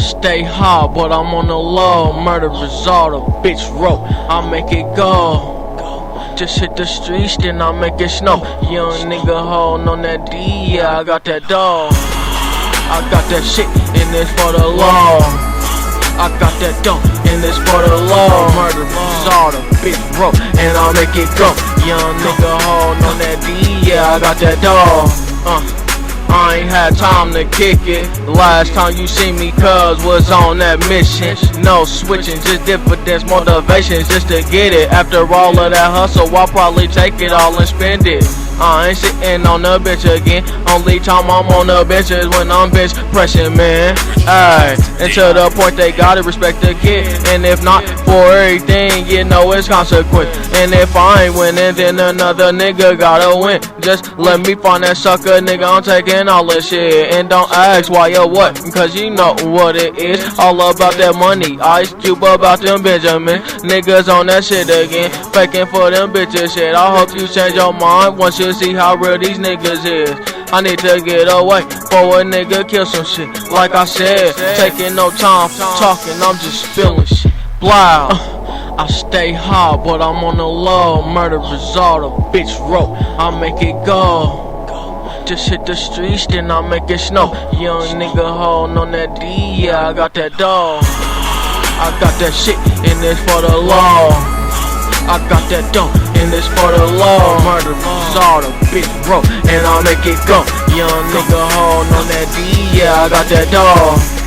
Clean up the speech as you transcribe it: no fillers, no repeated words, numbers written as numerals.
stay hard, but I'm on the low. Murder is all the bitch wrote. I make it go. Just hit the streets, then I make it snow. Young nigga holding on that D, yeah, I got that dog. I got that shit, and it's for the law. I got that dope, and it's for the law. Murder is all the bitch wrote, and I make it go. Young nigga holding on that D, yeah, I got that dog. I ain't had time to kick it. The last time you see me, cuz was on that mission. No switching, just diffidence, motivations just to get it. After all of that hustle, I'll probably take it all and spend it. I ain't sitting on the bench again. Only time I'm on the bench is when I'm bench pressing, man. Ayy, and to the point they gotta respect the kid. And if not, for everything, you know it's consequence. And if I ain't winning, then another nigga gotta win. Just let me find that sucker, nigga, I'm taking all this shit. And don't ask why or what, cause you know what it is. All about that money, Ice Cube about them Benjamin. Niggas on that shit again, faking for them bitches shit. I hope you change your mind once you see how real these niggas is. I need to get away for a nigga kill some shit. Like I said, taking no time talking, I'm just spilling shit. Blow. I stay hard, but I'm on the low. Murder is all the bitch wrote. I make it go. Just hit the streets, then I make it snow. Young nigga holding on that D, yeah, I got that dog. I got that shit, and it's for the law. I got that dope, and it's for the law. Murder is all the bitch wrote, and I make it go. Young nigga holding on that D, yeah, I got that dog.